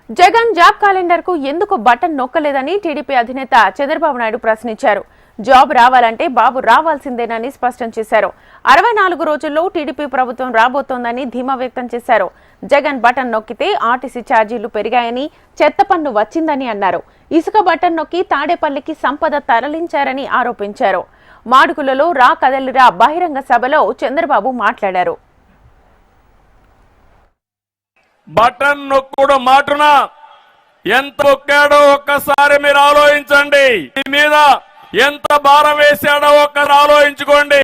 Jagan job calendar కు ఎందుకు button నొక్కలేదని TDP అధినేత చంద్రబాబు నాయుడు ప్రశ్నించారు. జాబ్ రావాలంటే బాబు రావాల్సిందేనని స్పష్టం చేశారు. 64 రోజుల్లో టీడీపీ ప్రభుత్వం రాబోతోందని ధీమా వ్యక్తం చేశారు. జగన్ బటన్ నొక్కితే ఆర్టీసీ ఛార్జీలు పెరిగాయని, చెత్త పన్ను వచ్చిందని అన్నారు. ఇసుక బటన్ నొక్కి తాడేపల్లికి సంపద తరలించారని ఆరోపించారు. మాడుగులలో రా కదలిరా బహిరంగ సభలో చంద్రబాబు మాట్లాడారు. బటన్ నొక్కుడు మాటున ఎంత నొక్కాడో ఒక్కసారి మీరు ఆలోచించండి. దీని మీద ఎంత భారం వేశాడో ఒక్కరు ఆలోచించుకోండి.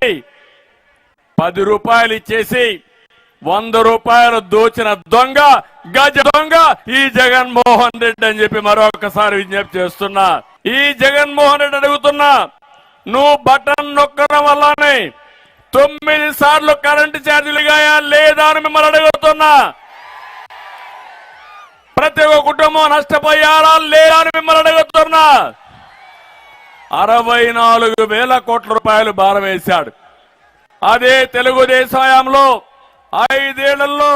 10 రూపాయలు ఇచ్చేసి 100 రూపాయలు దోచిన దొంగ, గజ దొంగ ఈ జగన్మోహన్ రెడ్డి అని చెప్పి మరొకసారి విజ్ఞప్తి చేస్తున్నా. ఈ జగన్మోహన్ రెడ్డి అడుగుతున్నా, నువ్వు బటన్ నొక్కడం వల్లనే 9 సార్లు కరెంటు ఛార్జీలు గాయా లేదా అని మిమ్మల్ని అడుగుతున్నా. ప్రతి ఒక్క కుటుంబం నష్టపోయారా లేదా అని మిమ్మల్ని అడుగుతున్నా. 64,000 కోట్ల రూపాయలు భారం వేశాడు. అదే తెలుగుదేశం హయాంలో 5 ఏళ్లలో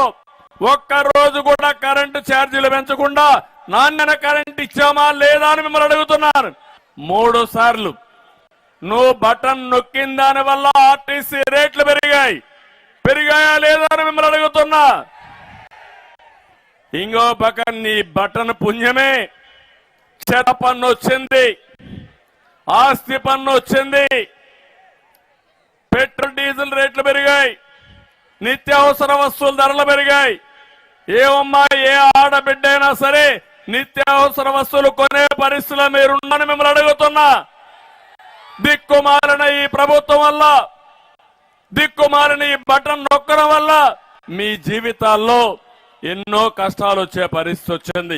ఒక్కరోజు కూడా కరెంటు ఛార్జీలు పెంచకుండా నాణ్యత కరెంటు ఇచ్చామా లేదా అని మిమ్మల్ని అడుగుతున్నారు. 3 సార్లు నువ్వు బటన్ నొక్కిన దాని వల్ల ఆర్టీసీ రేట్లు పెరిగాయా లేదా అని మిమ్మల్ని అడుగుతున్నా. ఇంకో పక్క నీ బటన్ పుణ్యమే చెత్త పన్ను వచ్చింది, ఆస్తి పన్ను వచ్చింది, పెట్రోల్ డీజిల్ రేట్లు పెరిగాయి, నిత్యావసర వస్తువుల ధరలు పెరిగాయి. ఏమమ్మా, ఏ ఆడబిడ్డ అయినా సరే నిత్యావసర వస్తువులు కొనే పరిస్థితిలో మీరున్నారని మిమ్మల్ని అడుగుతున్నా. దిక్కుమాలిన ఈ ప్రభుత్వం వల్ల, దిక్కుమాలిన ఈ బటన్ నొక్కడం వల్ల మీ జీవితాల్లో ఎన్నో కష్టాలు వచ్చే పరిస్థితి వచ్చింది.